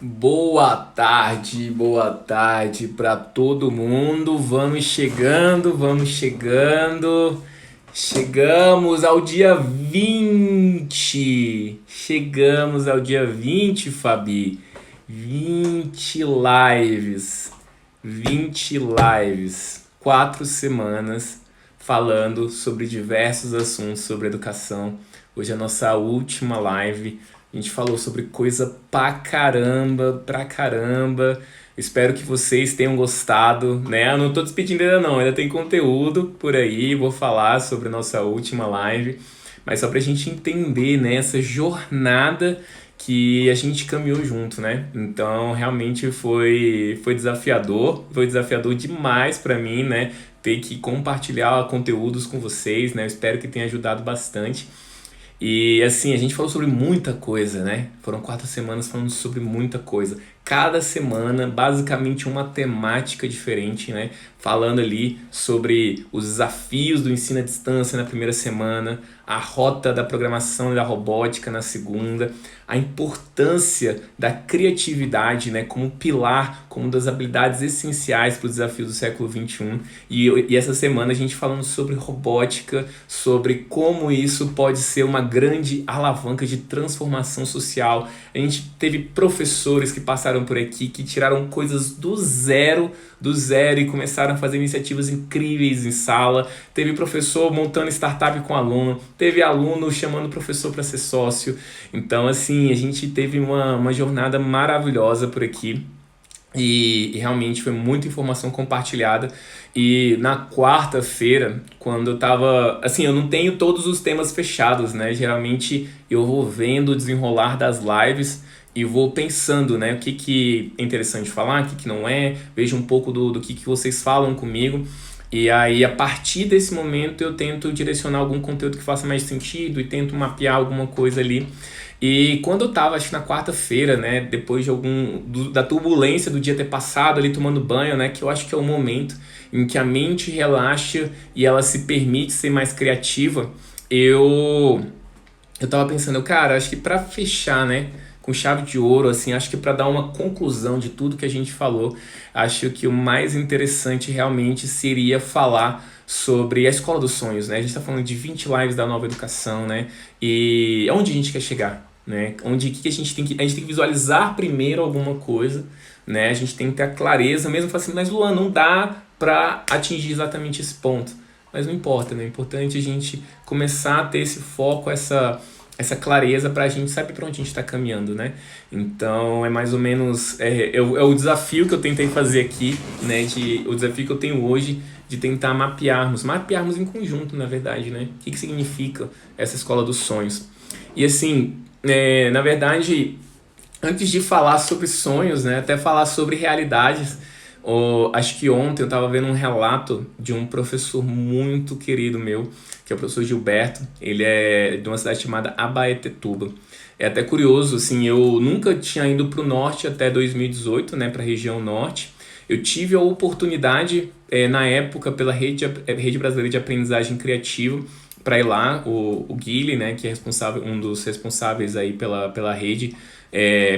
Boa tarde para todo mundo. Vamos chegando, vamos chegando. Chegamos ao dia 20. Chegamos ao dia 20, Fabi. 20 lives. 20 lives. 4 semanas falando sobre diversos assuntos sobre educação. Hoje é a nossa última live. A gente falou sobre coisa pra caramba. Espero que vocês tenham gostado, né? Eu não tô despedindo ainda não, ainda tem conteúdo por aí, vou falar sobre a nossa última live, mas só pra gente entender, né, essa jornada que a gente caminhou junto, né? Então, realmente foi desafiador demais pra mim, né? Ter que compartilhar conteúdos com vocês, né? Eu espero que tenha ajudado bastante. E assim, a gente falou sobre muita coisa, né? Foram 4 semanas falando sobre muita coisa. Cada semana, basicamente, uma temática diferente, né? Falando ali sobre os desafios do ensino à distância na primeira semana, a rota da programação e da robótica na segunda, a importância da criatividade, né? Como pilar, como uma das habilidades essenciais para os desafios do século XXI. E essa semana a gente falando sobre robótica, sobre como isso pode ser uma grande alavanca de transformação social. A gente teve professores que passaram por aqui, que tiraram coisas do zero e começaram a fazer iniciativas incríveis em sala. Teve professor montando startup com aluno, teve aluno chamando o professor para ser sócio. Então, assim, a gente teve uma jornada maravilhosa por aqui. E realmente foi muita informação compartilhada. E na quarta-feira, quando eu tava. Assim, eu não tenho todos os temas fechados, né? Geralmente eu vou vendo o desenrolar das lives e vou pensando, né? O que é interessante falar, o que não é. Vejo um pouco do que vocês falam comigo. E aí, a partir desse momento, eu tento direcionar algum conteúdo que faça mais sentido e tento mapear alguma coisa ali. E quando eu tava, acho que na quarta-feira, né, depois de da turbulência do dia ter passado ali tomando banho, né, que eu acho que é o momento em que a mente relaxa e ela se permite ser mais criativa, eu tava pensando, cara, acho que pra fechar, né, com chave de ouro, assim, acho que pra dar uma conclusão de tudo que a gente falou, acho que o mais interessante realmente seria falar sobre a Escola dos Sonhos, né? A gente tá falando de 20 lives da Nova Educação, né? E aonde a gente quer chegar, né? A gente tem que visualizar primeiro alguma coisa, né? A gente tem que ter a clareza, mesmo assim, mas Luan, não dá pra atingir exatamente esse ponto. Mas não importa, né? É importante a gente começar a ter esse foco, essa clareza para a gente saber para onde a gente está caminhando, né? Então é mais ou menos é o desafio que eu tentei fazer aqui, né? O desafio que eu tenho hoje de tentar mapearmos em conjunto, na verdade, né? O que significa essa escola dos sonhos? E assim, na verdade, antes de falar sobre sonhos, né? Até falar sobre realidades. Acho que ontem eu estava vendo um relato de um professor muito querido meu, que é o professor Gilberto. Ele é de uma cidade chamada Abaetetuba. É até curioso, assim, eu nunca tinha ido para o norte até 2018, né, para a região norte. Eu tive a oportunidade, na época, pela Rede Brasileira de Aprendizagem Criativa, para ir lá. O Guile, né, que é um dos responsáveis aí pela rede,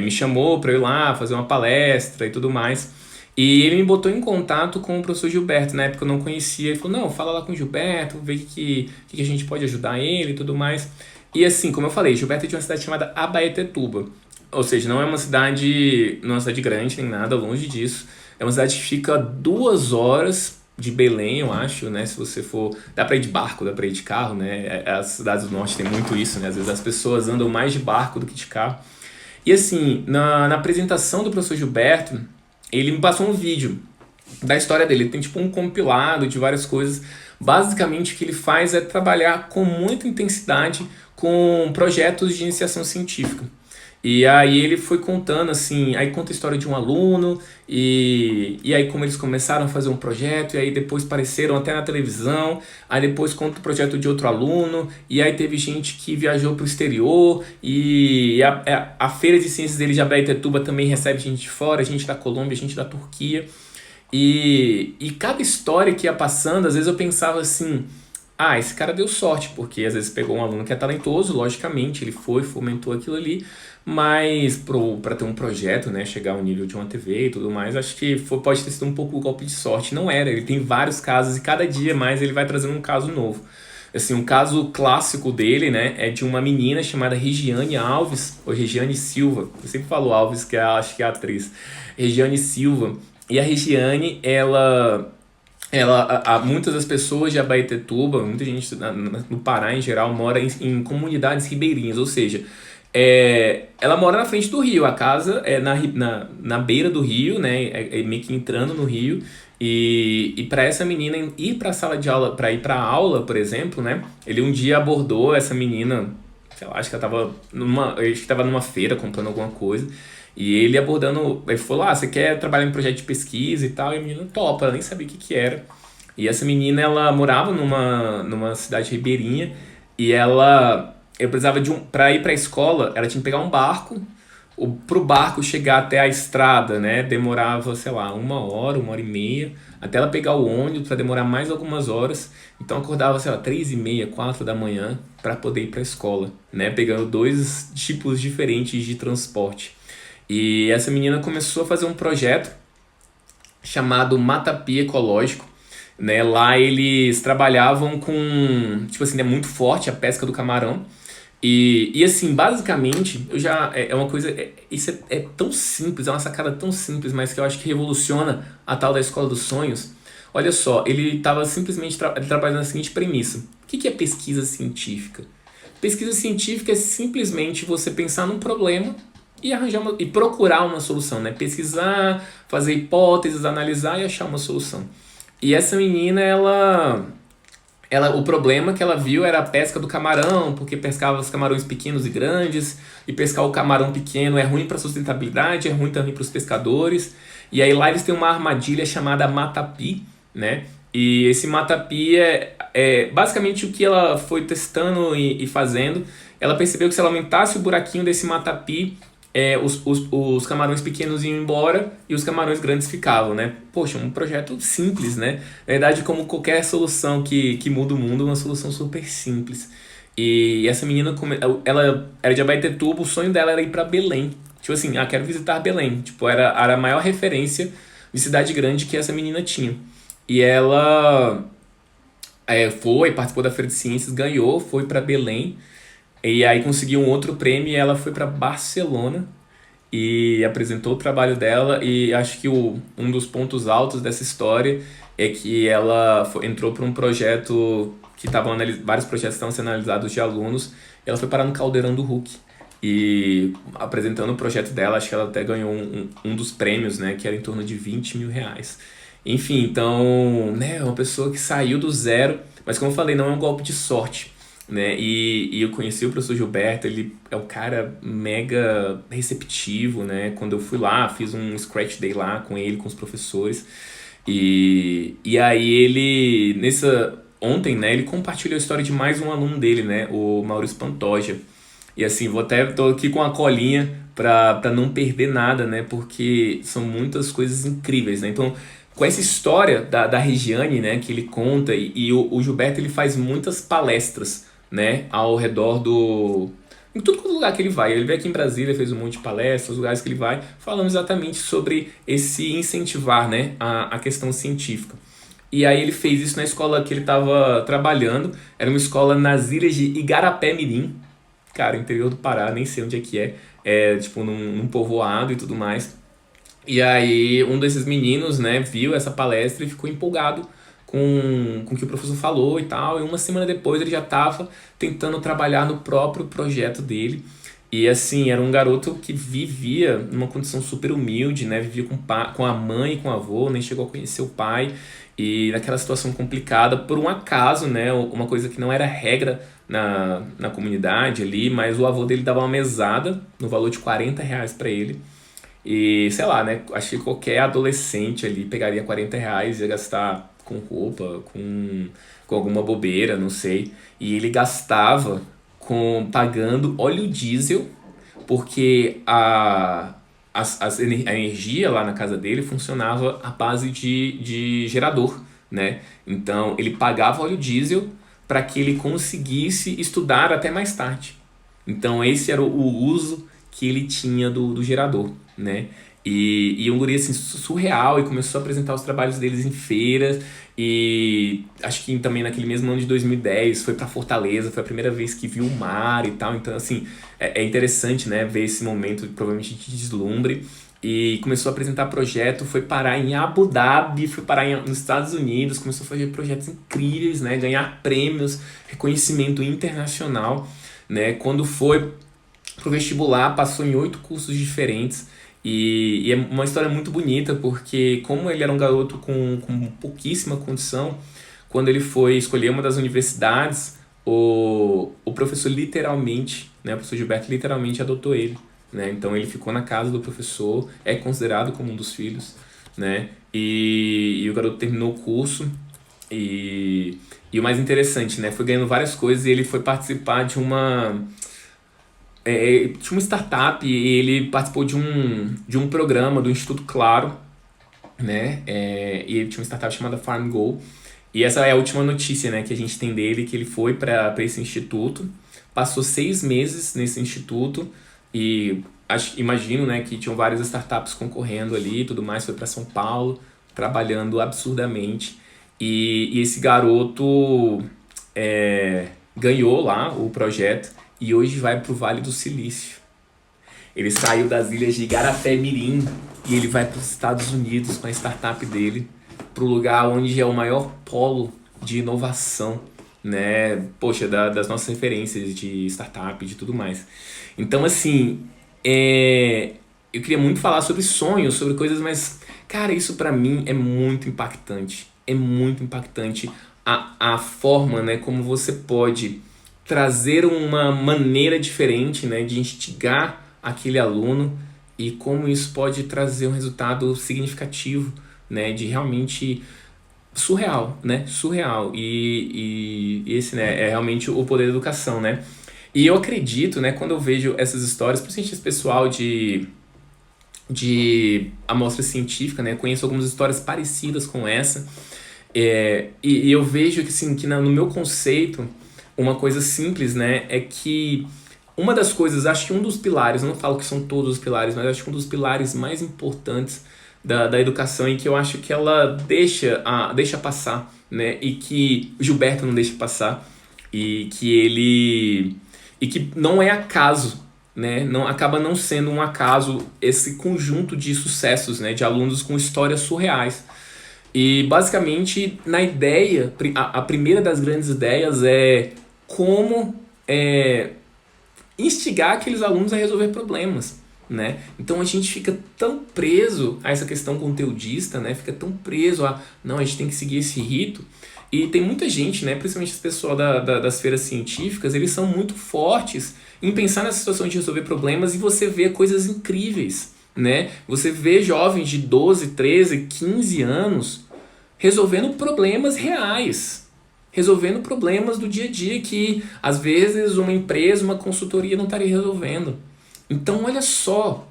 me chamou para ir lá fazer uma palestra e tudo mais. E ele me botou em contato com o professor Gilberto, na época eu não conhecia. Ele falou, não, fala lá com o Gilberto, vê que a gente pode ajudar ele e tudo mais. E assim, como eu falei, Gilberto é de uma cidade chamada Abaetetuba. Ou seja, não é uma cidade grande nem nada, longe disso. É uma cidade que fica 2 horas de Belém, eu acho, né? Se você for... Dá pra ir de barco, dá pra ir de carro, né? As cidades do norte tem muito isso, né? Às vezes as pessoas andam mais de barco do que de carro. E assim, na apresentação do professor Gilberto, ele me passou um vídeo da história dele. Ele tem tipo um compilado de várias coisas. Basicamente o que ele faz é trabalhar com muita intensidade com projetos de iniciação científica. E aí ele foi contando assim, aí conta a história de um aluno e aí como eles começaram a fazer um projeto e aí depois apareceram até na televisão, aí depois conta o projeto de outro aluno e aí teve gente que viajou para o exterior e a Feira de Ciências dele de Abaetetuba também recebe gente de fora, gente da Colômbia, gente da Turquia e cada história que ia passando, às vezes eu pensava assim, esse cara deu sorte, porque às vezes pegou um aluno que é talentoso, logicamente, ele foi, fomentou aquilo ali, mas para ter um projeto, né, chegar ao nível de uma TV e tudo mais, acho que pode ter sido um pouco golpe de sorte. Não era, ele tem vários casos e cada dia mais ele vai trazendo um caso novo. Assim, um caso clássico dele, né, é de uma menina chamada Regiane Alves, ou Regiane Silva. Eu sempre falo Alves, que acho que é a atriz. Regiane Silva. E a Regiane, muitas das pessoas de Abaetetuba, muita gente no Pará em geral, mora em comunidades ribeirinhas, ou seja, ela mora na frente do rio, a casa é na beira do rio, né, meio que entrando no rio, e para essa menina ir para a sala de aula, para ir para a aula, por exemplo, né, ele um dia abordou essa menina, sei lá, acho que acho que estava numa feira comprando alguma coisa, e ele abordando, ele falou, você quer trabalhar em projeto de pesquisa e tal? E a menina topa, ela nem sabia o que que era. E essa menina, ela morava numa cidade ribeirinha e eu precisava para ir para a escola, ela tinha que pegar um barco, pro barco chegar até a estrada, né, demorava, sei lá, 1 hora e meia, até ela pegar o ônibus para demorar mais algumas horas. Então eu acordava, sei lá, 3h30, 4 da manhã para poder ir para a escola, né, pegando dois tipos diferentes de transporte. E essa menina começou a fazer um projeto chamado Matapi Ecológico, né? Lá eles trabalhavam com, tipo assim, é muito forte a pesca do camarão. E assim, basicamente, é uma coisa, isso é tão simples, é uma sacada tão simples, mas que eu acho que revoluciona a tal da escola dos sonhos. Olha só, ele estava simplesmente trabalhando na seguinte premissa: o que é pesquisa científica? Pesquisa científica é simplesmente você pensar num problema e e procurar uma solução, né? Pesquisar, fazer hipóteses, analisar e achar uma solução. E essa menina, o problema que ela viu era a pesca do camarão, porque pescava os camarões pequenos e grandes, e pescar o camarão pequeno é ruim para a sustentabilidade, é ruim também para os pescadores. E aí lá eles têm uma armadilha chamada Matapi, né? E esse Matapi é basicamente o que ela foi testando e fazendo. Ela percebeu que se ela aumentasse o buraquinho desse Matapi, os camarões pequenos iam embora e os camarões grandes ficavam, né? Poxa, um projeto simples, né? Na verdade, como qualquer solução que muda o mundo, uma solução super simples. E essa menina, ela era de Abaetetuba, o sonho dela era ir para Belém. Tipo assim, quero visitar Belém. Tipo, era a maior referência de cidade grande que essa menina tinha. E ela participou da Feira de Ciências, ganhou, foi para Belém. E aí conseguiu um outro prêmio e ela foi para Barcelona e apresentou o trabalho dela. E acho que um dos pontos altos dessa história é que ela entrou para um projeto que vários projetos estavam sendo analisados de alunos. E ela foi parar no Caldeirão do Hulk. E apresentando o projeto dela, acho que ela até ganhou um dos prêmios, né, que era em torno de 20 mil reais. Enfim, então, né, é uma pessoa que saiu do zero, mas como eu falei, não é um golpe de sorte, né? E eu conheci o professor Gilberto, ele é um cara mega receptivo, né? Quando eu fui lá, fiz um Scratch Day lá com ele, com os professores. E aí ontem, né, ele compartilhou a história de mais um aluno dele, né? O Maurício Pantoja. E assim, tô aqui com a colinha pra não perder nada, né? Porque são muitas coisas incríveis, né? Então, com essa história da Regiane, né, que ele conta, e o Gilberto ele faz muitas palestras, né, ao redor em tudo quanto lugar que ele vai. Ele veio aqui em Brasília, fez um monte de palestras, lugares que ele vai, falando exatamente sobre esse incentivar, né, a questão científica. E aí ele fez isso na escola que ele estava trabalhando, era uma escola nas ilhas de Igarapé-Mirim, cara, interior do Pará, nem sei onde é que tipo num povoado e tudo mais. E aí um desses meninos, né, viu essa palestra e ficou empolgado com o que o professor falou e tal. E uma semana depois ele já estava tentando trabalhar no próprio projeto dele. E assim, era um garoto que vivia numa condição super humilde, né? Vivia com a mãe e com o avô, nem chegou a conhecer o pai. E naquela situação complicada, por um acaso, né? Uma coisa que não era regra na comunidade ali, mas o avô dele dava uma mesada no valor de 40 reais para ele. E sei lá, né? Acho que qualquer adolescente ali pegaria 40 reais e ia gastar com roupa, com alguma bobeira, não sei. E ele gastava pagando óleo diesel, porque a energia lá na casa dele funcionava à base de gerador, né? Então ele pagava óleo diesel para que ele conseguisse estudar até mais tarde. Então esse era o uso que ele tinha do gerador, né? E um guri assim, surreal, e começou a apresentar os trabalhos deles em feiras, e acho que também naquele mesmo ano de 2010 foi para Fortaleza, foi a primeira vez que viu o mar e tal, então assim, é interessante, né, ver esse momento provavelmente de deslumbre, e começou a apresentar projeto, foi parar em Abu Dhabi, foi parar nos Estados Unidos, começou a fazer projetos incríveis, né, ganhar prêmios, reconhecimento internacional, né, quando foi pro vestibular, passou em 8 cursos diferentes. E é uma história muito bonita, porque como ele era um garoto com pouquíssima condição, quando ele foi escolher uma das universidades, o professor literalmente, né, o professor Gilberto literalmente adotou ele, né? Então ele ficou na casa do professor, é considerado como um dos filhos, né? E o garoto terminou o curso e o mais interessante, né, foi ganhando várias coisas e ele foi participar de tinha uma startup e ele participou de um programa do Instituto Claro, né? E ele tinha uma startup chamada FarmGo. E essa é a última notícia, né, que a gente tem dele, que ele foi para esse instituto, passou 6 meses nesse instituto e imagino, né, que tinham várias startups concorrendo ali e tudo mais, foi para São Paulo, trabalhando absurdamente. E esse garoto ganhou lá o projeto e hoje vai para o Vale do Silício. Ele saiu das ilhas de Igarapé-Mirim e ele vai para os Estados Unidos com a startup dele, para o lugar onde é o maior polo de inovação, né? Poxa, das nossas referências de startup e de tudo mais. Então, assim, eu queria muito falar sobre sonhos, sobre coisas, mas, cara, isso para mim é muito impactante. É muito impactante a forma, né, como você pode trazer uma maneira diferente, né, de instigar aquele aluno e como isso pode trazer um resultado significativo, né, de realmente surreal, né, surreal. E esse, né, é realmente o poder da educação, né. E eu acredito, né, quando eu vejo essas histórias, principalmente esse pessoal de amostra científica, né, conheço algumas histórias parecidas com essa, e eu vejo que, assim, que no meu conceito, uma coisa simples, né, é que uma das coisas, acho que um dos pilares, não falo que são todos os pilares, mas acho que um dos pilares mais importantes da educação e que eu acho que ela deixa passar, né, e que o Gilberto não deixa passar, e que não é acaso, né, não, acaba não sendo um acaso esse conjunto de sucessos, né, de alunos com histórias surreais. E basicamente, na ideia, a primeira das grandes ideias é como instigar aqueles alunos a resolver problemas, né? Então a gente fica tão preso a essa questão conteudista, né? Fica tão preso a, não, a gente tem que seguir esse rito. E tem muita gente, né? Principalmente esse pessoal das feiras científicas, eles são muito fortes em pensar nessa situação de resolver problemas e você vê coisas incríveis, né? Você vê jovens de 12, 13, 15 anos resolvendo problemas reais, resolvendo problemas do dia a dia que às vezes uma empresa, uma consultoria não estaria resolvendo. Então olha só,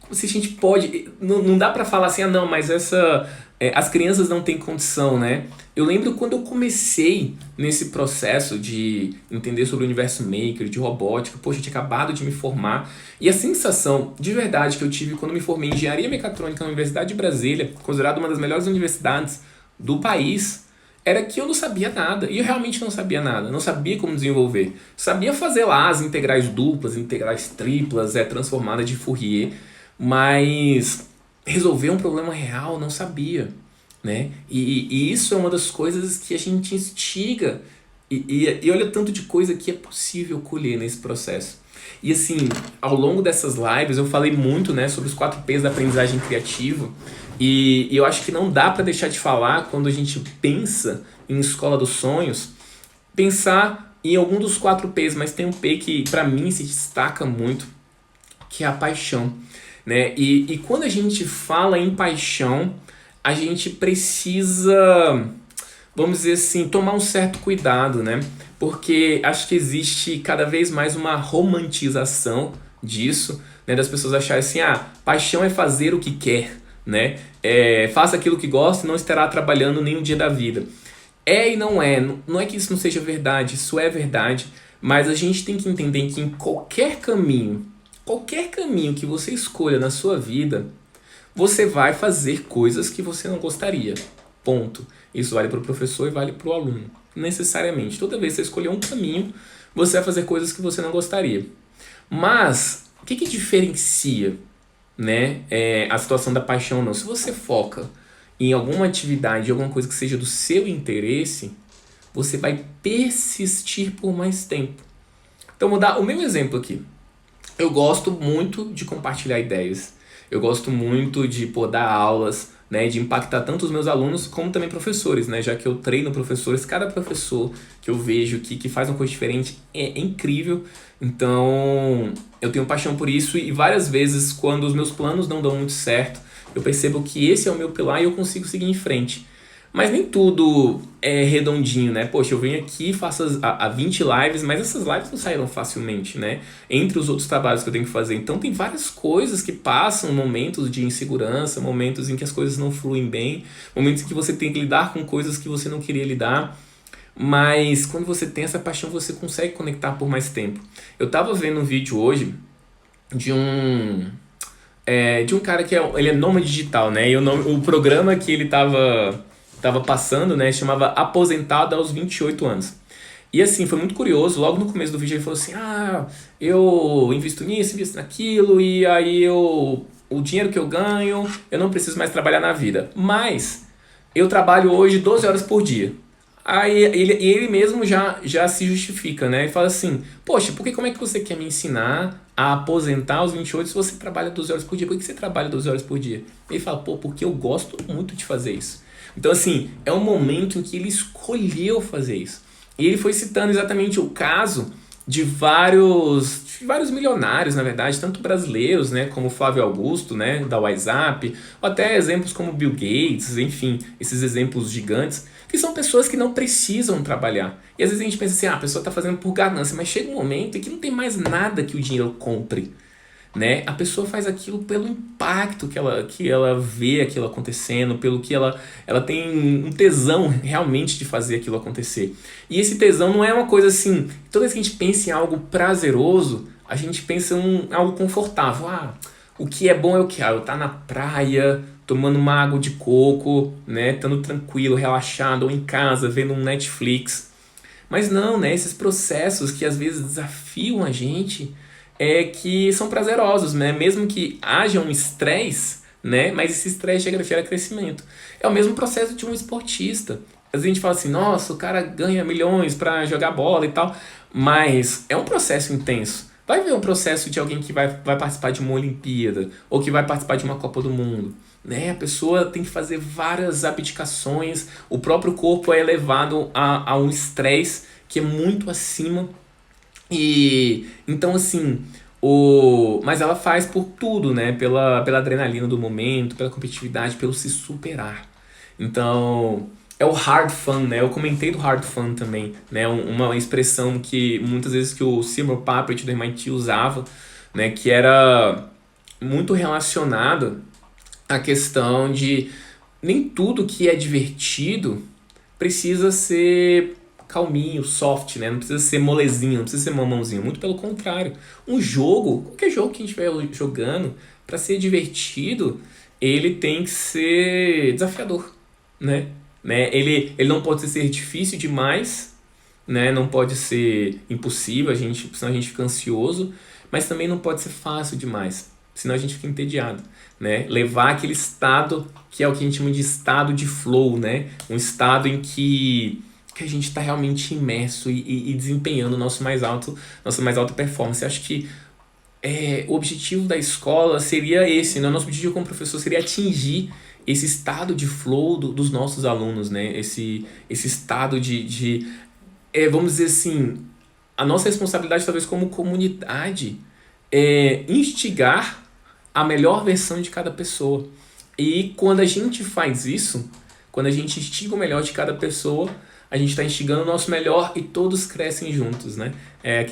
como se a gente pode, não dá para falar assim, ah não, mas as crianças não têm condição, né? Eu lembro quando eu comecei nesse processo de entender sobre o universo maker, de robótica, poxa, eu tinha acabado de me formar, e a sensação de verdade que eu tive quando me formei em engenharia mecatrônica na Universidade de Brasília, considerada uma das melhores universidades do país, era que eu não sabia nada, e eu realmente não sabia nada, não sabia como desenvolver. Sabia fazer lá as integrais duplas, integrais triplas, transformada de Fourier, mas resolver um problema real não sabia, né? E isso é uma das coisas que a gente instiga, e olha tanto de coisa que é possível colher nesse processo. E assim, ao longo dessas lives eu falei muito, né, sobre os 4 P's da aprendizagem criativa, e eu acho que não dá para deixar de falar, quando a gente pensa em Escola dos Sonhos, pensar em algum dos 4 P's, mas tem um P que para mim se destaca muito, que é a paixão, né? E quando a gente fala em paixão, a gente precisa, vamos dizer assim, tomar um certo cuidado, né? Porque acho que existe cada vez mais uma romantização disso, né? Das pessoas acharem assim, paixão é fazer o que quer, né? Faça aquilo que gosta e não estará trabalhando nenhum dia da vida. E não é. Não é que isso não seja verdade, isso é verdade. Mas a gente tem que entender que em qualquer caminho que você escolha na sua vida, você vai fazer coisas que você não gostaria. Ponto. Isso vale para o professor e vale para o aluno. Necessariamente. Toda vez que você escolher um caminho, você vai fazer coisas que você não gostaria. Mas, o que diferencia, né, a situação da paixão ou não? Se você foca em alguma atividade, alguma coisa que seja do seu interesse, você vai persistir por mais tempo. Então, vou dar o meu exemplo aqui. Eu gosto muito de compartilhar ideias. Eu gosto muito de dar aulas, né, de impactar tanto os meus alunos como também professores, né, já que eu treino professores. Cada professor que eu vejo que faz uma coisa diferente é incrível. Então, eu tenho paixão por isso e várias vezes, quando os meus planos não dão muito certo, eu percebo que esse é o meu pilar e eu consigo seguir em frente. Mas nem tudo é redondinho, né? Poxa, eu venho aqui, faço a 20 lives, mas essas lives não saíram facilmente, né? Entre os outros trabalhos que eu tenho que fazer. Então tem várias coisas que passam, momentos de insegurança, momentos em que as coisas não fluem bem, momentos em que você tem que lidar com coisas que você não queria lidar. Mas quando você tem essa paixão, você consegue conectar por mais tempo. Eu tava vendo um vídeo hoje de um cara que ele é nômade digital, né? E o programa que ele tava passando, né, chamava Aposentado aos 28 anos. E assim, foi muito curioso, logo no começo do vídeo ele falou assim, eu invisto nisso, invisto naquilo, e aí o dinheiro que eu ganho, eu não preciso mais trabalhar na vida. Mas eu trabalho hoje 12 horas por dia. Aí ele mesmo já se justifica, né? Ele fala assim, poxa, como é que você quer me ensinar a aposentar aos 28 se você trabalha 12 horas por dia? Por que você trabalha 12 horas por dia? Ele fala, porque eu gosto muito de fazer isso. Então, assim, é um momento em que ele escolheu fazer isso. E ele foi citando exatamente o caso de vários milionários, na verdade, tanto brasileiros, né, como Flávio Augusto, né, da WhatsApp, ou até exemplos como Bill Gates, enfim, esses exemplos gigantes, que são pessoas que não precisam trabalhar. E às vezes a gente pensa assim, a pessoa está fazendo por ganância, mas chega um momento em que não tem mais nada que o dinheiro compre. Né? A pessoa faz aquilo pelo impacto que ela vê aquilo acontecendo, pelo que ela tem um tesão realmente de fazer aquilo acontecer. E esse tesão não é uma coisa assim, toda vez que a gente pensa em algo prazeroso, a gente pensa em algo confortável. O que é bom é o que? Eu estar na praia, tomando uma água de coco, né? Estando tranquilo, relaxado, ou em casa, vendo um Netflix. Mas não, né? Esses processos que às vezes desafiam a gente que são prazerosos, né? Mesmo que haja um estresse, né? Mas esse estresse gera crescimento. É o mesmo processo de um esportista. Às vezes a gente fala assim, nossa, o cara ganha milhões para jogar bola e tal, mas é um processo intenso. Vai ver um processo de alguém que vai participar de uma Olimpíada ou que vai participar de uma Copa do Mundo. Né? A pessoa tem que fazer várias abdicações, o próprio corpo é levado a um estresse que é muito acima. E então assim, mas ela faz por tudo, né? Pela adrenalina do momento, pela competitividade, pelo se superar. Então, é o hard fun, né? Eu comentei do hard fun também, né? Uma expressão que muitas vezes que o Seymour Papert do MIT usava, né? Que era muito relacionado à questão de nem tudo que é divertido precisa ser calminho, soft, né? Não precisa ser molezinho, não precisa ser mamãozinho. Muito pelo contrário. Qualquer jogo que a gente estiver jogando, para ser divertido, ele tem que ser desafiador, né? Ele não pode ser difícil demais, né? Não pode ser impossível, senão a gente fica ansioso, mas também não pode ser fácil demais, senão a gente fica entediado, né? Levar aquele estado que é o que a gente chama de estado de flow, né? Um estado em que a gente está realmente imerso e desempenhando nossa mais alta performance. Eu acho que o objetivo da escola seria esse, né? O nosso objetivo como professor seria atingir esse estado de flow dos nossos alunos, né? Esse estado vamos dizer assim, a nossa responsabilidade talvez como comunidade é instigar a melhor versão de cada pessoa. E quando a gente faz isso, quando a gente instiga o melhor de cada pessoa, a gente está instigando o nosso melhor e todos crescem juntos, né? É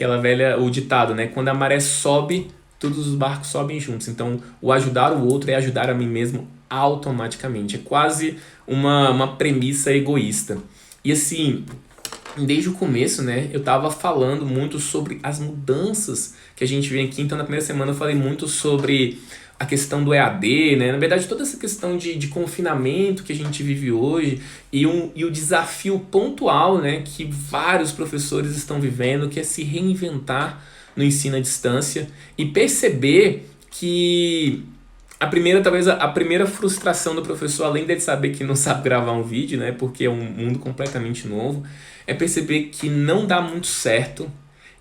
o ditado, né? Quando a maré sobe, todos os barcos sobem juntos. Então, o ajudar o outro é ajudar a mim mesmo automaticamente. É quase uma premissa egoísta. E assim, desde o começo, né, eu tava falando muito sobre as mudanças que a gente vê aqui. Então, na primeira semana eu falei muito sobre a questão do EAD, né? Na verdade, toda essa questão de confinamento que a gente vive hoje e o desafio pontual, né, que vários professores estão vivendo, que é se reinventar no ensino à distância e perceber que talvez a primeira frustração do professor, além de saber que não sabe gravar um vídeo, né, porque é um mundo completamente novo, é perceber que não dá muito certo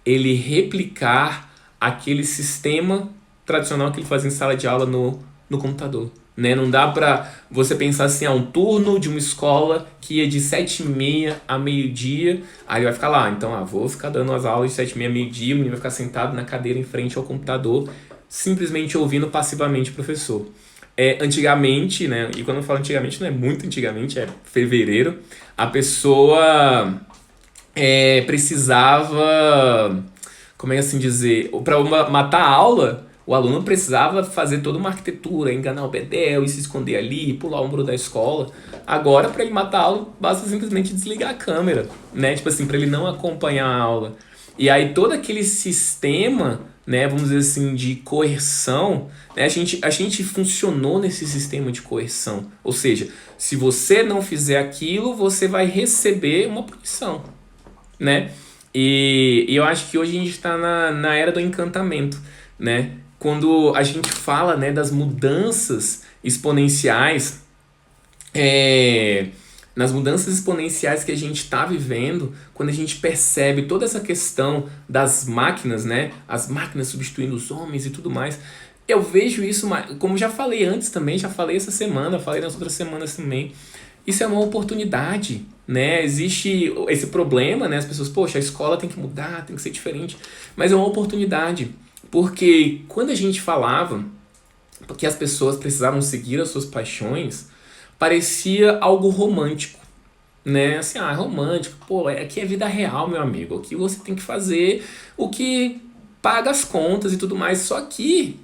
ele replicar aquele sistema tradicional que ele faz em sala de aula no computador. Né? Não dá pra você pensar assim, um turno de uma escola que ia de 7h30 a meio-dia, aí ele vai ficar lá, então vou ficar dando as aulas de 7h30 a meio-dia, o menino vai ficar sentado na cadeira em frente ao computador, simplesmente ouvindo passivamente o professor. Antigamente, né, e quando eu falo antigamente não é muito antigamente, é fevereiro, a pessoa precisava, como é assim dizer, para matar a aula, o aluno precisava fazer toda uma arquitetura, enganar o bedel e se esconder ali, pular o muro da escola. Agora, para ele matar a aula, basta simplesmente desligar a câmera, né? Tipo assim, para ele não acompanhar a aula. E aí todo aquele sistema, né, vamos dizer assim, de coerção, né, a gente funcionou nesse sistema de coerção. Ou seja, se você não fizer aquilo, você vai receber uma punição, né? E eu acho que hoje a gente está na era do encantamento, né? Quando a gente fala, né, das mudanças exponenciais, nas mudanças exponenciais que a gente está vivendo, quando a gente percebe toda essa questão das máquinas, né, as máquinas substituindo os homens e tudo mais, eu vejo isso, como já falei antes também, já falei essa semana, falei nas outras semanas também, isso é uma oportunidade, né? Existe esse problema, né? As pessoas, poxa, a escola tem que mudar, tem que ser diferente, mas é uma oportunidade, porque quando a gente falava que as pessoas precisavam seguir as suas paixões, parecia algo romântico, né? Assim, romântico, pô, aqui é vida real, meu amigo, aqui você tem que fazer o que paga as contas e tudo mais, só que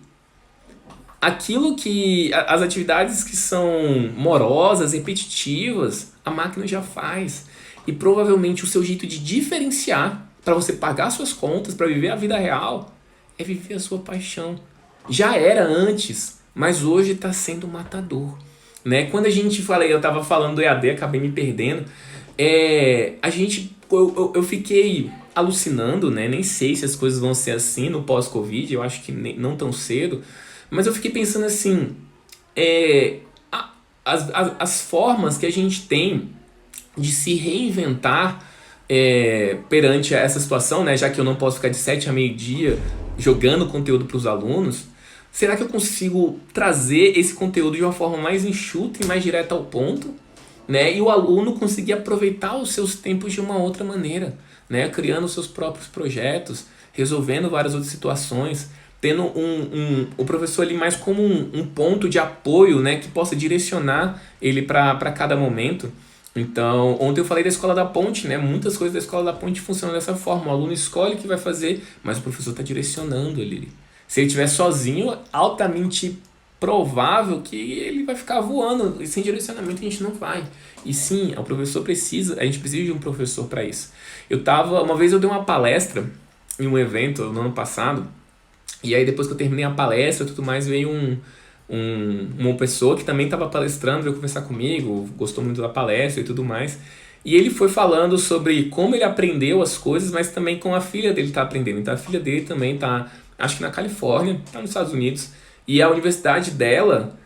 as atividades que são morosas, repetitivas, a máquina já faz. E provavelmente o seu jeito de diferenciar para você pagar suas contas, para viver a vida real, é viver a sua paixão. Já era antes, mas hoje está sendo matador. Né? Quando a gente eu estava falando do EAD, acabei me perdendo. Eu fiquei alucinando, né? Nem sei se as coisas vão ser assim no pós-Covid, eu acho que não tão cedo. Mas eu fiquei pensando assim, as formas que a gente tem de se reinventar perante essa situação, né? Já que eu não posso ficar de 7 a meio-dia jogando conteúdo para os alunos, será que eu consigo trazer esse conteúdo de uma forma mais enxuta e mais direta ao ponto? Né? E o aluno conseguir aproveitar os seus tempos de uma outra maneira, né? Criando seus próprios projetos, resolvendo várias outras situações, tendo o professor ali mais como um ponto de apoio, né, que possa direcionar ele para cada momento. Então, ontem eu falei da Escola da Ponte, né? Muitas coisas da Escola da Ponte funcionam dessa forma. O aluno escolhe o que vai fazer, mas o professor está direcionando ele. Se ele estiver sozinho, altamente provável que ele vai ficar voando. E sem direcionamento a gente não vai. E sim, a gente precisa de um professor para isso. Uma vez eu dei uma palestra em um evento no ano passado, e aí depois que eu terminei a palestra e tudo mais, veio uma pessoa que também estava palestrando, veio conversar comigo, gostou muito da palestra e tudo mais. E ele foi falando sobre como ele aprendeu as coisas, mas também como a filha dele está aprendendo. Então a filha dele também está, acho que na Califórnia, está nos Estados Unidos, e a universidade dela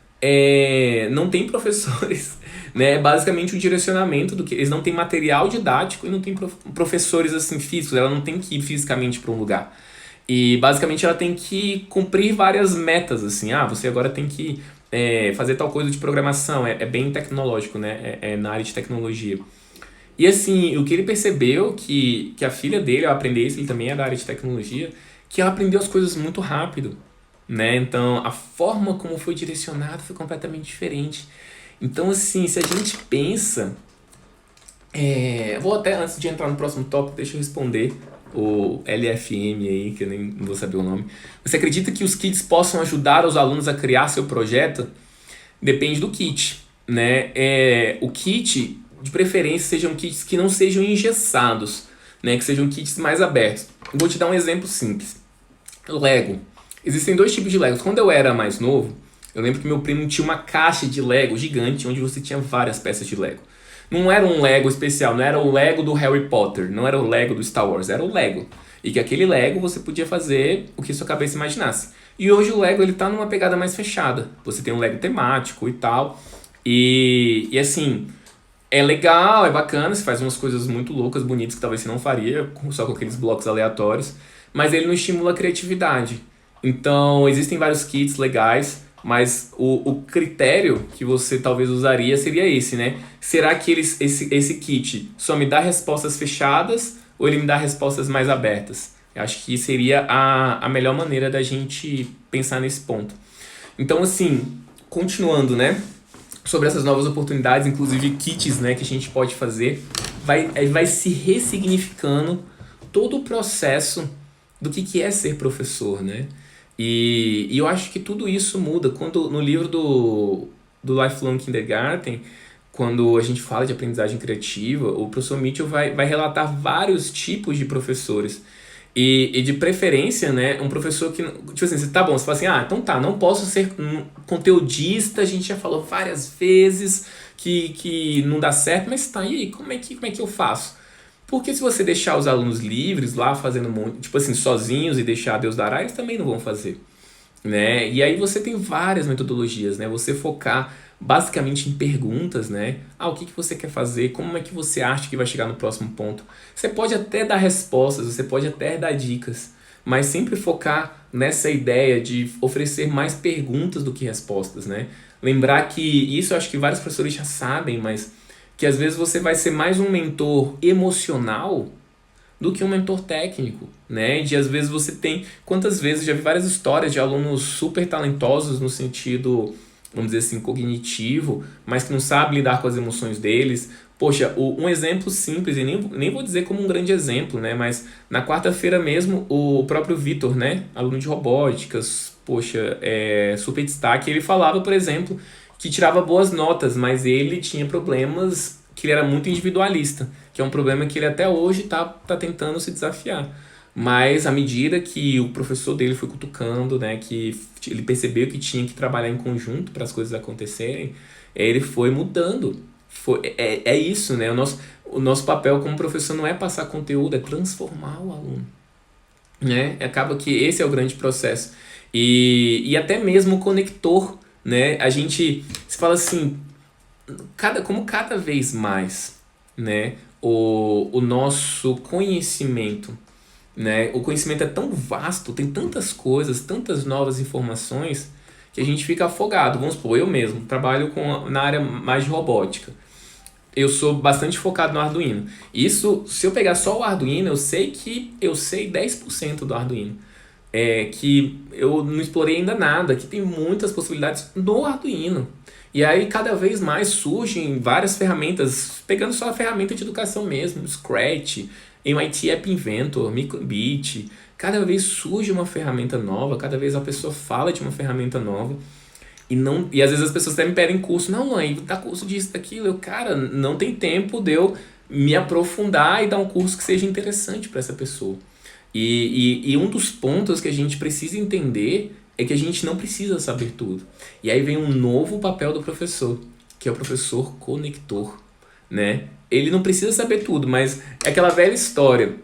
não tem professores, né? Basicamente o direcionamento do que eles não têm material didático e não tem professores assim físicos, ela não tem que ir fisicamente para um lugar. E basicamente ela tem que cumprir várias metas, assim, você agora tem que fazer tal coisa de programação, é bem tecnológico, né? É na área de tecnologia. E assim, o que ele percebeu que a filha dele, ao aprender isso, ele também é da área de tecnologia, que ela aprendeu as coisas muito rápido, né? Então a forma como foi direcionado foi completamente diferente. Então assim, se a gente pensa, vou até, antes de entrar no próximo tópico, deixa eu responder o LFM aí, que eu nem vou saber o nome. Você acredita que os kits possam ajudar os alunos a criar seu projeto? Depende do kit, né? O kit, de preferência sejam kits que não sejam engessados, né? Que sejam kits mais abertos. Vou te dar um exemplo simples. Lego. Existem dois tipos de Legos. Quando eu era mais novo, eu lembro que meu primo tinha uma caixa de Lego gigante, onde você tinha várias peças de Lego. Não era um Lego especial, não era o Lego do Harry Potter, não era o Lego do Star Wars, era o Lego. E que aquele Lego você podia fazer o que sua cabeça imaginasse. E hoje o Lego ele tá numa pegada mais fechada. Você tem um Lego temático e tal. E assim, é legal, é bacana, você faz umas coisas muito loucas, bonitas, que talvez você não faria só com aqueles blocos aleatórios. Mas ele não estimula a criatividade. Então, existem vários kits legais, mas o critério que você talvez usaria seria esse, né? Será que esse kit só me dá respostas fechadas ou ele me dá respostas mais abertas? Eu acho que seria a melhor maneira da gente pensar nesse ponto. Então, assim, continuando, né? Sobre essas novas oportunidades, inclusive kits, né, que a gente pode fazer, vai se ressignificando todo o processo do que é ser professor, né? E eu acho que tudo isso muda quando no livro do Lifelong Kindergarten, quando a gente fala de aprendizagem criativa, o professor Mitchell vai relatar vários tipos de professores. E de preferência, né, um professor que, tipo assim, tá bom, você fala assim, então tá, não posso ser conteudista, a gente já falou várias vezes que não dá certo, mas tá, e aí, como é que eu faço? Porque se você deixar os alunos livres lá fazendo muito, tipo assim, sozinhos e deixar Deus dará, eles também não vão fazer, né? E aí você tem várias metodologias, né? Você focar basicamente em perguntas, né? O que você quer fazer? Como é que você acha que vai chegar no próximo ponto? Você pode até dar respostas, você pode até dar dicas, mas sempre focar nessa ideia de oferecer mais perguntas do que respostas, né? Lembrar que isso eu acho que vários professores já sabem, mas que às vezes você vai ser mais um mentor emocional do que um mentor técnico, né? De às vezes você tem... Quantas vezes, já vi várias histórias de alunos super talentosos no sentido, vamos dizer assim, cognitivo, mas que não sabem lidar com as emoções deles. Poxa, um exemplo simples, e nem vou dizer como um grande exemplo, né? Mas na quarta-feira mesmo, o próprio Vitor, né? Aluno de robóticas, poxa, super destaque, ele falava, por exemplo, que tirava boas notas, mas ele tinha problemas que ele era muito individualista, que é um problema que ele até hoje tá tentando se desafiar. Mas à medida que o professor dele foi cutucando, né, que ele percebeu que tinha que trabalhar em conjunto para as coisas acontecerem, ele foi mudando. É isso, né? O nosso papel como professor não é passar conteúdo, é transformar o aluno, né? Acaba que esse é o grande processo. E até mesmo o conector, né? A gente se fala assim, como cada vez mais, né, o nosso conhecimento, né, o conhecimento é tão vasto, tem tantas coisas, tantas novas informações, que a gente fica afogado. Vamos supor, eu mesmo trabalho na área mais de robótica. Eu sou bastante focado no Arduino. Isso, se eu pegar só o Arduino, eu sei 10% do Arduino. Que eu não explorei ainda nada, que tem muitas possibilidades no Arduino. E aí cada vez mais surgem várias ferramentas, pegando só a ferramenta de educação mesmo, Scratch, MIT App Inventor, Microbit. Cada vez surge uma ferramenta nova, cada vez a pessoa fala de uma ferramenta nova. E às vezes as pessoas até me pedem curso. Não, mãe, dá curso disso, daquilo. Cara, não tem tempo de eu me aprofundar e dar um curso que seja interessante para essa pessoa. E um dos pontos que a gente precisa entender é que a gente não precisa saber tudo. E aí vem um novo papel do professor, que é o professor conector, né? Ele não precisa saber tudo, mas é aquela velha história.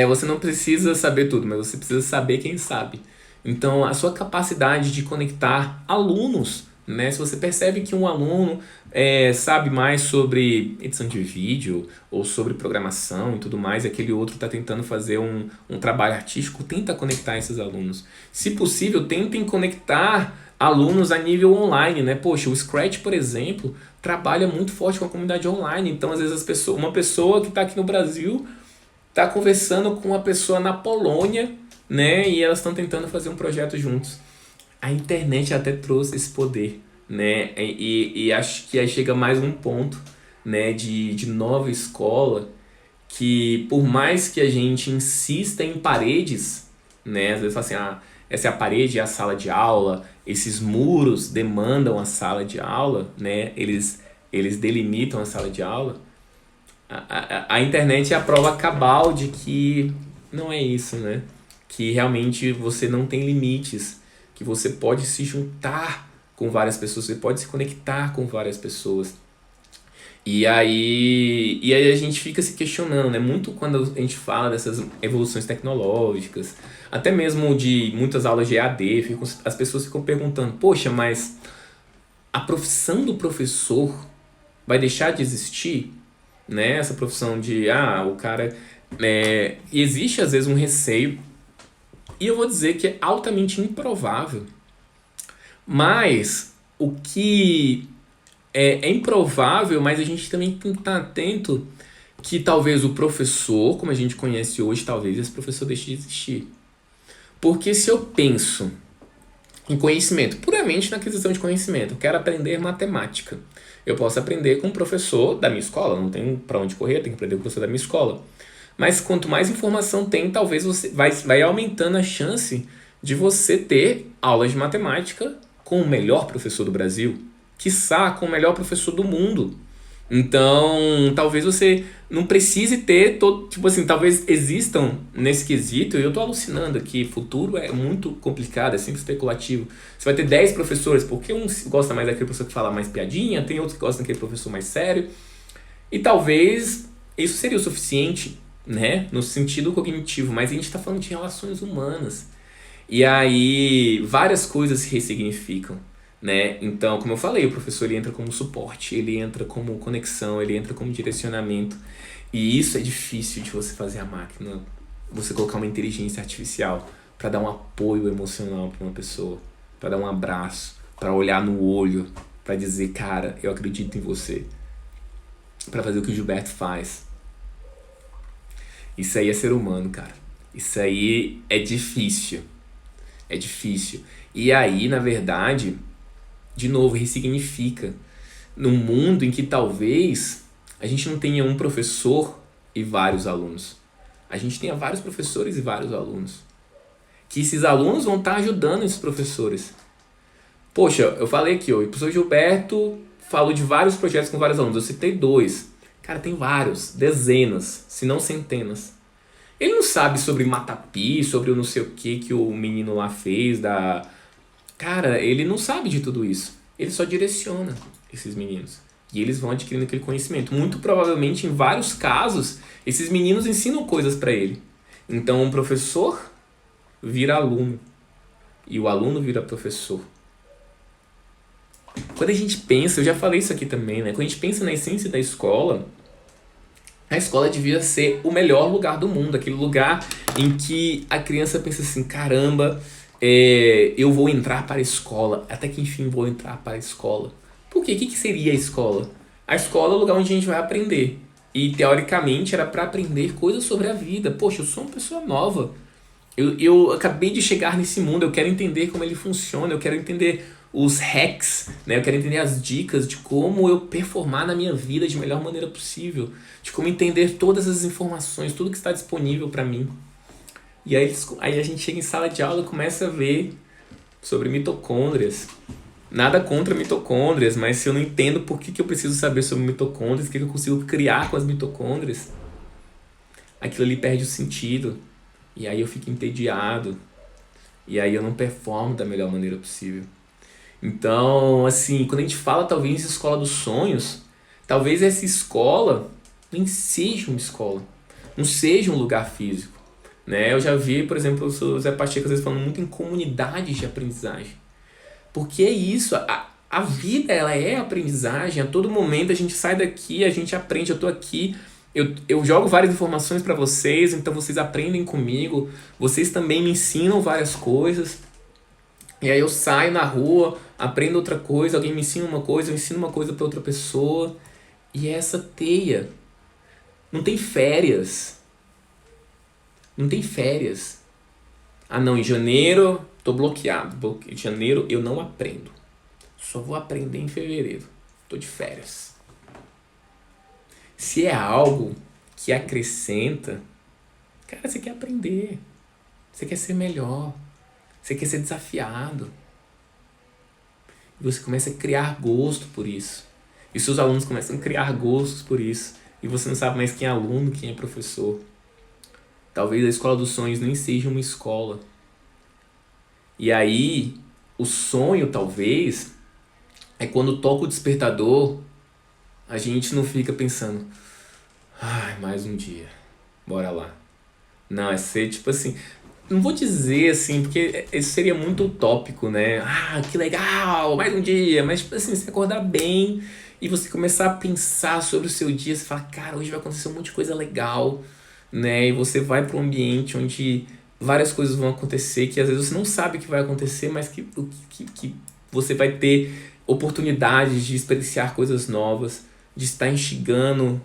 Você não precisa saber tudo, mas você precisa saber quem sabe. Então, a sua capacidade de conectar alunos, né? Se você percebe que um aluno sabe mais sobre edição de vídeo ou sobre programação e tudo mais, e aquele outro está tentando fazer um trabalho artístico, tenta conectar esses alunos. Se possível, tentem conectar alunos a nível online, né? Poxa, o Scratch, por exemplo, trabalha muito forte com a comunidade online. Então, às vezes, uma pessoa que está aqui no Brasil está conversando com uma pessoa na Polônia, né? E elas estão tentando fazer um projeto juntos. A internet até trouxe esse poder, né? E acho que aí chega mais um ponto, né, de nova escola, que por mais que a gente insista em paredes, né? Às vezes fala assim, essa é a parede, é a sala de aula, esses muros demandam a sala de aula, né? Eles eles delimitam a sala de aula, a internet é a prova cabal de que não é isso, né? Que realmente você não tem limites, que você pode se juntar com várias pessoas, você pode se conectar com várias pessoas. E aí a gente fica se questionando, né? Muito quando a gente fala dessas evoluções tecnológicas, até mesmo de muitas aulas de EAD, as pessoas ficam perguntando, poxa, mas a profissão do professor vai deixar de existir? Né? Essa profissão de, o cara... E existe às vezes um receio, e eu vou dizer que é altamente improvável, mas o que é improvável, mas a gente também tem que estar atento que talvez o professor, como a gente conhece hoje, talvez esse professor deixe de existir. Porque se eu penso em conhecimento, puramente na aquisição de conhecimento, eu quero aprender matemática, eu posso aprender com o professor da minha escola, não tenho para onde correr, tenho que aprender com o professor da minha escola. Mas quanto mais informação tem, talvez você vai aumentando a chance de você ter aulas de matemática com o melhor professor do Brasil, quiçá com o melhor professor do mundo. Então, talvez você não precise ter todo, tipo assim, talvez existam nesse quesito, e eu tô alucinando aqui, futuro é muito complicado, é sempre especulativo. Você vai ter 10 professores, porque um gosta mais daquele professor que fala mais piadinha, tem outros que gostam daquele professor mais sério, e talvez isso seria o suficiente, né, no sentido cognitivo, mas a gente tá falando de relações humanas. E aí, várias coisas se ressignificam, né? Então, como eu falei, o professor ele entra como suporte, ele entra como conexão, ele entra como direcionamento. E isso é difícil de você fazer a máquina, você colocar uma inteligência artificial para dar um apoio emocional para uma pessoa, para dar um abraço, para olhar no olho, para dizer, cara, eu acredito em você, para fazer o que o Gilberto faz. Isso aí é ser humano, cara. Isso aí é difícil. É difícil. E aí, na verdade, de novo, ressignifica. Num mundo em que talvez a gente não tenha um professor e vários alunos. A gente tenha vários professores e vários alunos. Que esses alunos vão estar ajudando esses professores. Poxa, eu falei aqui, o professor Gilberto falou de vários projetos com vários alunos. Eu citei 2. Cara, tem vários, dezenas, se não centenas. Ele não sabe sobre Matapi, sobre o não sei o que o menino lá fez, Cara, ele não sabe de tudo isso. Ele só direciona esses meninos. E eles vão adquirindo aquele conhecimento. Muito provavelmente, em vários casos, esses meninos ensinam coisas para ele. Então, um professor vira aluno. E o aluno vira professor. Quando a gente pensa, eu já falei isso aqui também, né? Quando a gente pensa na essência da escola, a escola devia ser o melhor lugar do mundo. Aquele lugar em que a criança pensa assim, caramba, eu vou entrar para a escola. Até que enfim vou entrar para a escola. Por quê? O que seria a escola? A escola é o lugar onde a gente vai aprender. E teoricamente era para aprender coisas sobre a vida. Poxa, eu sou uma pessoa nova. Eu acabei de chegar nesse mundo, eu quero entender como ele funciona, eu quero entender os hacks, né? Eu quero entender as dicas de como eu performar na minha vida de melhor maneira possível, de como entender todas as informações, tudo que está disponível para mim. E aí a gente chega em sala de aula e começa a ver sobre mitocôndrias. Nada contra mitocôndrias, mas se eu não entendo por que eu preciso saber sobre mitocôndrias, o que eu consigo criar com as mitocôndrias, aquilo ali perde o sentido. E aí eu fico entediado. E aí eu não performo da melhor maneira possível. Então, assim, quando a gente fala talvez de escola dos sonhos, talvez essa escola nem seja uma escola. Não seja um lugar físico. Né? Eu já vi, por exemplo, o Zé Pacheco às vezes falando muito em comunidades de aprendizagem. Porque é isso, a vida ela é aprendizagem. A todo momento a gente sai daqui, a gente aprende, eu tô aqui. Eu jogo várias informações para vocês, então vocês aprendem comigo, vocês também me ensinam várias coisas. E aí eu saio na rua, aprendo outra coisa, alguém me ensina uma coisa, eu ensino uma coisa para outra pessoa. E é essa teia. Não tem férias. Não tem férias. Ah não, em janeiro tô bloqueado. Em janeiro eu não aprendo. Só vou aprender em fevereiro. Tô de férias. Se é algo que acrescenta, cara, você quer aprender. Você quer ser melhor. Você quer ser desafiado. E você começa a criar gosto por isso. E seus alunos começam a criar gostos por isso. E você não sabe mais quem é aluno, quem é professor. Talvez a escola dos sonhos nem seja uma escola. E aí, o sonho, talvez, é quando toca o despertador, a gente não fica pensando, ai, mais um dia, bora lá. Não, é ser tipo assim, não vou dizer assim, porque isso seria muito utópico, né? Ah, que legal, mais um dia. Mas, tipo assim, você acordar bem e você começar a pensar sobre o seu dia, você fala, cara, hoje vai acontecer um monte de coisa legal, né? E você vai para um ambiente onde várias coisas vão acontecer que às vezes você não sabe que vai acontecer, mas que você vai ter oportunidades de experienciar coisas novas, de estar instigando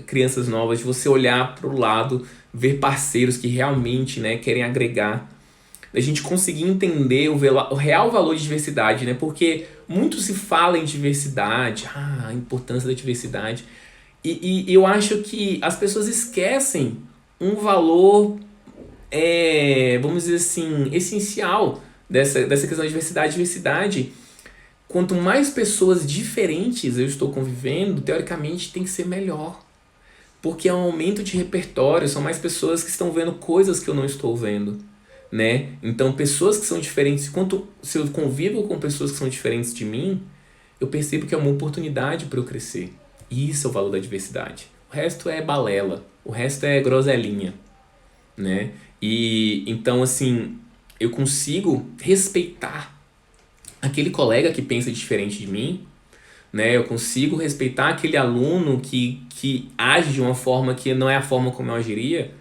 crianças novas, de você olhar para o lado, ver parceiros que realmente, né, querem agregar, da gente conseguir entender o real valor de diversidade, né? Porque muito se fala em diversidade, a importância da diversidade, e eu acho que as pessoas esquecem um valor, vamos dizer assim, essencial dessa questão de diversidade. Diversidade, quanto mais pessoas diferentes eu estou convivendo, teoricamente tem que ser melhor. Porque é um aumento de repertório, são mais pessoas que estão vendo coisas que eu não estou vendo, né? Então, pessoas que são diferentes, quanto se eu convivo com pessoas que são diferentes de mim, eu percebo que é uma oportunidade para eu crescer. E isso é o valor da diversidade. O resto é balela, o resto é groselinha, né? E então, assim, eu consigo respeitar aquele colega que pensa diferente de mim, né? Eu consigo respeitar aquele aluno que age de uma forma que não é a forma como eu agiria,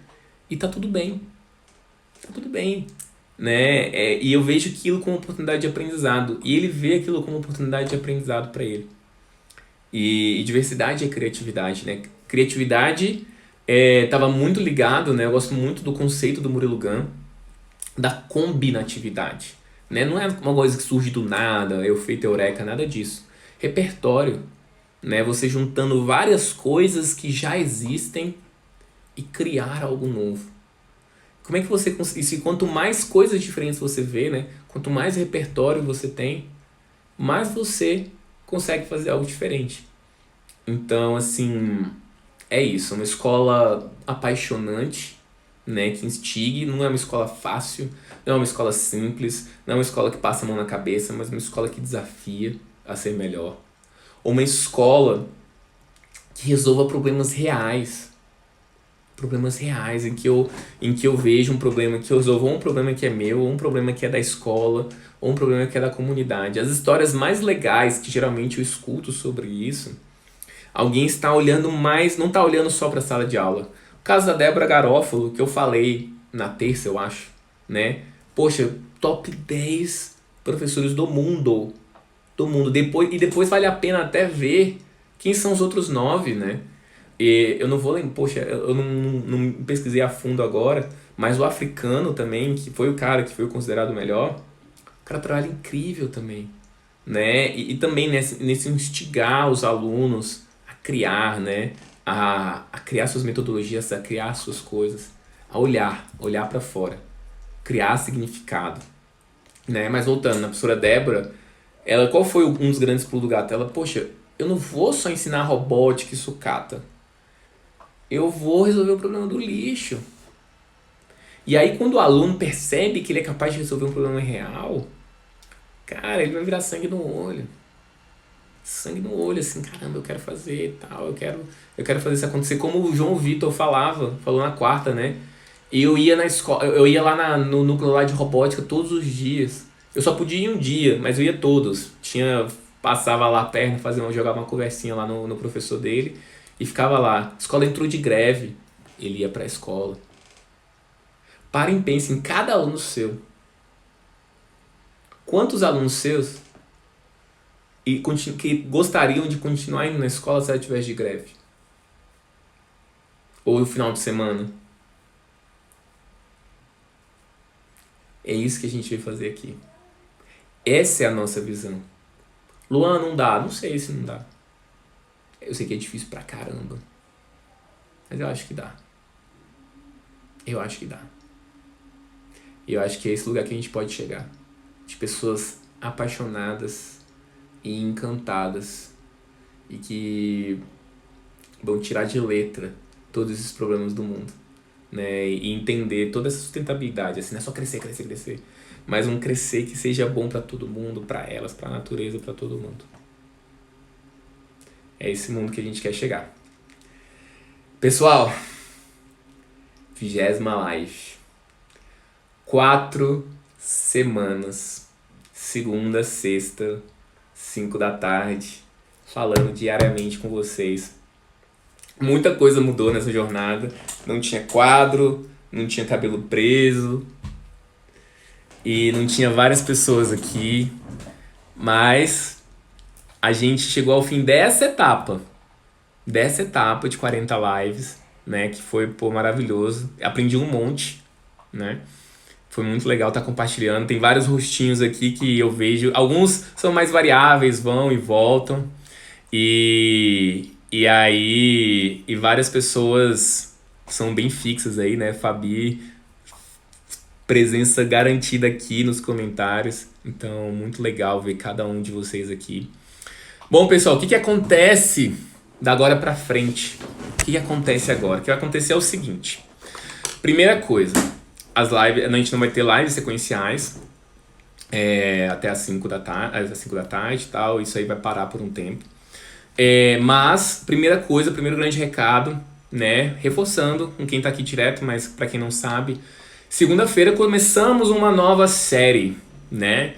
e tá tudo bem. Tá tudo bem, né? E eu vejo aquilo como oportunidade de aprendizado, e ele vê aquilo como oportunidade de aprendizado para ele. E diversidade é criatividade, né? Criatividade estava muito ligado, né? Eu gosto muito do conceito do Murilo Gun, da combinatividade, né? Não é uma coisa que surge do nada, eu feito eureka, nada disso. Repertório, né? Você juntando várias coisas que já existem e criar algo novo. Como é que você consegue? Se quanto mais coisas diferentes você vê, né? Quanto mais repertório você tem, mais você consegue fazer algo diferente. Então, assim, é isso. É uma escola apaixonante, né? Que instigue. Não é uma escola fácil, não é uma escola simples, não é uma escola que passa a mão na cabeça, mas uma escola que desafia a ser melhor. Ou uma escola que resolva problemas reais em que eu vejo um problema, que eu resolvo um problema que é meu, ou um problema que é da escola, ou um problema que é da comunidade. As histórias mais legais que geralmente eu escuto sobre isso, alguém está olhando mais, não está olhando só para a sala de aula. O caso da Débora Garófalo, que eu falei na terça, eu acho, né? Poxa, top 10 professores do mundo. Do mundo. Depois vale a pena até ver quem são os outros 9, né? E eu não vou lembrar, poxa, eu não pesquisei a fundo agora, mas o africano também, que foi o cara que foi considerado o melhor, o cara trabalha incrível também, né? E também nesse instigar os alunos a criar, né? A criar suas metodologias, a criar suas coisas, a olhar para fora, criar significado, né? Mas voltando, na professora Débora, ela, qual foi um dos grandes pulos do gato? Ela, poxa, eu não vou só ensinar robótica e sucata, eu vou resolver o problema do lixo. E aí, quando o aluno percebe que ele é capaz de resolver um problema real, cara, ele vai virar sangue no olho. Sangue no olho, assim, caramba, eu quero fazer e tal, eu quero fazer isso acontecer. Como o João Vitor falou na quarta, né? E eu ia na escola, eu ia lá no núcleo lá de robótica todos os dias. Eu só podia ir um dia, mas eu ia todos. Passava lá a perna, jogava uma conversinha lá no professor dele e ficava lá. A escola entrou de greve, ele ia pra escola. Parem e pensem em cada aluno seu. Quantos alunos seus que gostariam de continuar indo na escola se ela tivesse de greve? Ou no final de semana? É isso que a gente veio fazer aqui. Essa é a nossa visão. Luan, não dá. Não sei se não dá. Eu sei que é difícil pra caramba. Mas eu acho que dá. Eu acho que dá. E eu acho que é esse lugar que a gente pode chegar. De pessoas apaixonadas e encantadas. e que vão tirar de letra todos esses problemas do mundo, né? E entender toda essa sustentabilidade, assim, não é só crescer, crescer, crescer, mas um crescer que seja bom para todo mundo, para elas, para a natureza, para todo mundo. É esse mundo que a gente quer chegar. Pessoal, 20ª live. 4 semanas, segunda, sexta, 5 da tarde, falando diariamente com vocês. Muita coisa mudou nessa jornada. Não tinha quadro, não tinha cabelo preso e não tinha várias pessoas aqui, mas a gente chegou ao fim dessa etapa de 40 lives, né, que foi, pô, maravilhoso. Aprendi um monte, né? Foi muito legal estar compartilhando. Tem vários rostinhos aqui que eu vejo. Alguns são mais variáveis, vão e voltam. E aí, e várias pessoas são bem fixas aí, né? Fabi, presença garantida aqui nos comentários. Então, muito legal ver cada um de vocês aqui. Bom, pessoal, o que acontece da agora pra frente? O que acontece agora? O que vai acontecer é o seguinte. Primeira coisa, as lives, a gente não vai ter lives sequenciais até às 5 da tarde e tal. Isso aí vai parar por um tempo. Mas, primeira coisa, primeiro grande recado, né? Reforçando com quem tá aqui direto, mas pra quem não sabe, segunda-feira começamos uma nova série, né?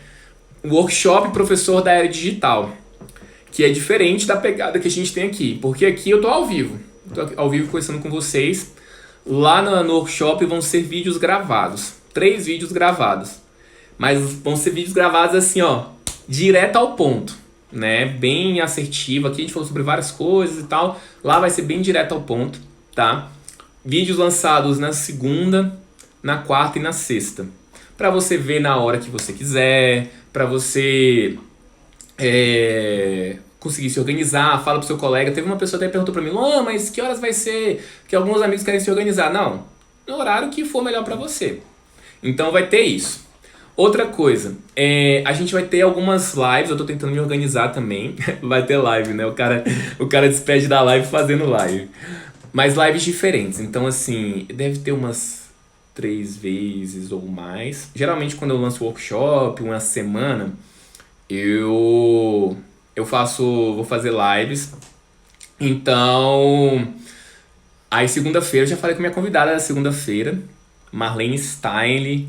Workshop Professor da Era Digital, que é diferente da pegada que a gente tem aqui, porque aqui eu tô ao vivo. Tô ao vivo conversando com vocês. Lá no workshop vão ser vídeos gravados. 3 vídeos gravados. Mas vão ser vídeos gravados assim, ó, direto ao ponto, né? Bem assertivo. Aqui a gente falou sobre várias coisas e tal. Lá vai ser bem direto ao ponto, tá? Vídeos lançados na segunda, na quarta e na sexta. Pra você ver na hora que você quiser. Pra você conseguir se organizar. Fala pro seu colega. Teve uma pessoa que até perguntou pra mim: Luan, mas que horas vai ser? Que alguns amigos querem se organizar. Não, no horário que for melhor pra você. Então vai ter isso. Outra coisa, a gente vai ter algumas lives. Eu tô tentando me organizar também. Vai ter live, né? O cara despede da live fazendo live. Mas lives diferentes. Então, assim, deve ter umas 3 vezes ou mais. Geralmente, quando eu lanço workshop, uma semana, eu vou fazer lives. Então, aí segunda-feira, eu já falei com minha convidada da segunda-feira, Marlene Stein,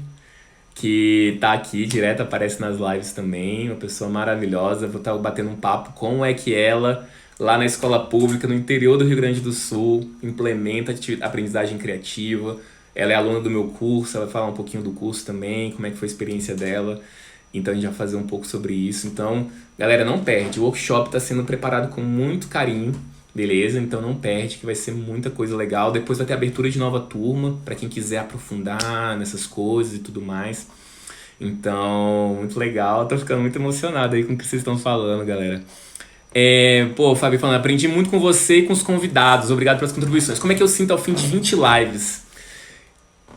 que tá aqui direto, aparece nas lives também, uma pessoa maravilhosa. Vou estar batendo um papo como é que ela, lá na escola pública, no interior do Rio Grande do Sul, implementa aprendizagem criativa. Ela é aluna do meu curso, ela vai falar um pouquinho do curso também, como é que foi a experiência dela. Então a gente vai fazer um pouco sobre isso. Então, galera, não perde. O workshop está sendo preparado com muito carinho, beleza? Então não perde, que vai ser muita coisa legal. Depois vai ter abertura de nova turma, para quem quiser aprofundar nessas coisas e tudo mais. Então, muito legal. Tô ficando muito emocionado aí com o que vocês estão falando, galera. Pô, Fabi falando, aprendi muito com você e com os convidados. Obrigado pelas contribuições. Como é que eu sinto ao fim de 20 lives?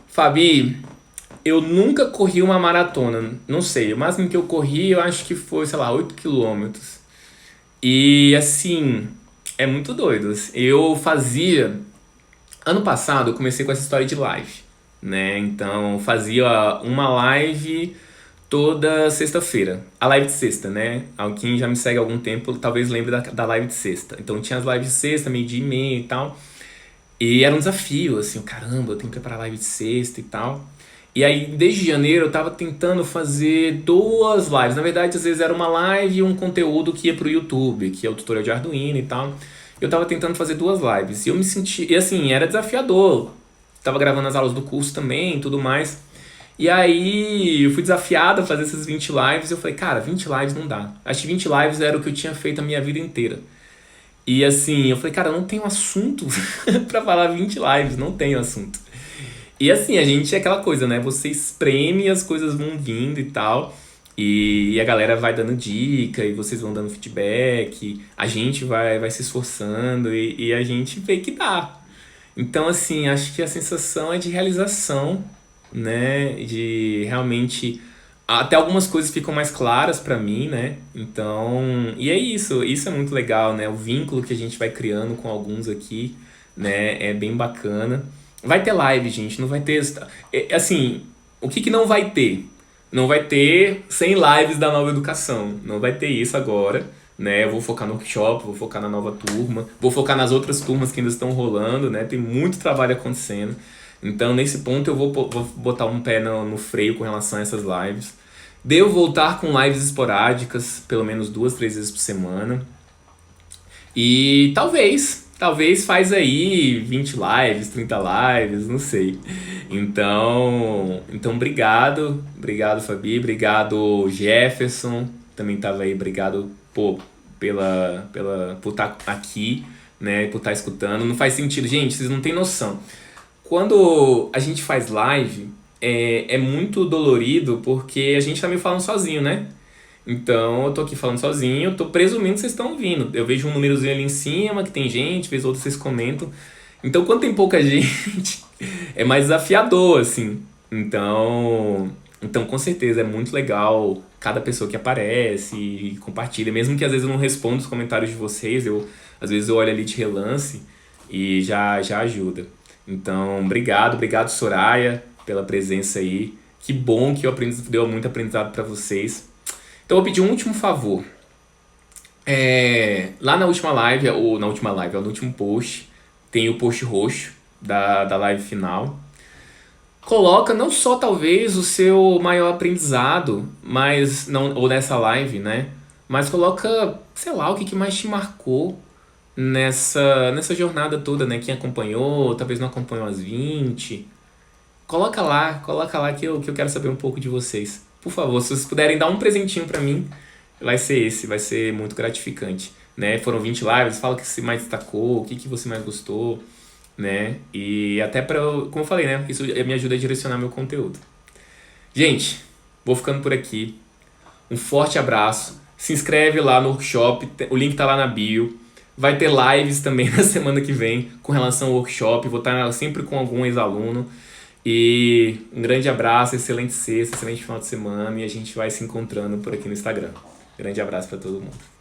Fabi, eu nunca corri uma maratona, não sei, o máximo que eu corri eu acho que foi, sei lá, 8 quilômetros. E assim, é muito doido. Eu fazia, ano passado eu comecei com essa história de live, né? Então eu fazia uma live toda sexta-feira, a live de sexta, né? Quem já me segue há algum tempo talvez lembre da live de sexta. Então tinha as lives de sexta, meio-dia e meia e tal. E era um desafio, assim, caramba, eu tenho que preparar live de sexta e tal. E aí, desde janeiro, eu tava tentando fazer 2 lives. Na verdade, às vezes era uma live e um conteúdo que ia pro YouTube, que é o tutorial de Arduino e tal. Eu tava tentando fazer 2 lives. E eu me senti... E assim, era desafiador. Tava gravando as aulas do curso também e tudo mais. E aí, eu fui desafiado a fazer essas 20 lives. Eu falei, cara, 20 lives não dá. Acho que 20 lives era o que eu tinha feito a minha vida inteira. E assim, eu falei, cara, eu não tenho assunto pra falar 20 lives. Não tenho assunto. E assim, a gente é aquela coisa, né? Você espreme e as coisas vão vindo e tal. E a galera vai dando dica e vocês vão dando feedback. A gente vai se esforçando e a gente vê que dá. Então, assim, acho que a sensação é de realização, né? De realmente até algumas coisas ficam mais claras pra mim, né? Então, e é isso é muito legal, né? O vínculo que a gente vai criando com alguns aqui, né? É bem bacana. Vai ter live, gente, não vai ter. Assim, o que que não vai ter? Não vai ter 100 lives da Nova Educação. Não vai ter isso agora, né? Eu vou focar no workshop, vou focar na nova turma, vou focar nas outras turmas que ainda estão rolando, né? Tem muito trabalho acontecendo. Então, nesse ponto, eu vou botar um pé no freio com relação a essas lives. Devo voltar com lives esporádicas, pelo menos 2, 3 vezes por semana. E talvez faz aí 20 lives, 30 lives, não sei. Então obrigado Fabi, obrigado Jefferson, também tava aí, obrigado por estar aqui, né, por estar escutando. Não faz sentido, gente, vocês não têm noção. Quando a gente faz live, é muito dolorido porque a gente tá meio falando sozinho, né? Então eu tô aqui falando sozinho, eu tô presumindo que vocês estão ouvindo. Eu vejo um númerozinho ali em cima, que tem gente, vez ou outra vocês comentam. Então quando tem pouca gente, é mais desafiador, assim. Então com certeza é muito legal cada pessoa que aparece e compartilha. Mesmo que às vezes eu não respondo os comentários de vocês, às vezes eu olho ali de relance e já ajuda. Então, obrigado Soraya pela presença aí. Que bom que eu deu muito aprendizado para vocês. Então, eu vou pedir um último favor. Lá na última live, ou no último post, tem o post roxo da live final. Coloca não só talvez o seu maior aprendizado, mas não, ou nessa live, né? Mas coloca, sei lá, o que mais te marcou nessa jornada toda, né? Quem acompanhou, talvez não acompanhou as 20. Coloca lá que eu quero saber um pouco de vocês. Por favor, se vocês puderem dar um presentinho pra mim, vai ser muito gratificante, né? Foram 20 lives, fala o que você mais destacou, o que você mais gostou, né? E até como eu falei, né? Isso me ajuda a direcionar meu conteúdo. Gente, vou ficando por aqui. Um forte abraço. Se inscreve lá no workshop, o link tá lá na bio. Vai ter lives também na semana que vem com relação ao workshop. Vou estar sempre com algum ex-aluno. E um grande abraço, excelente sexta, excelente final de semana. E a gente vai se encontrando por aqui no Instagram. Grande abraço para todo mundo.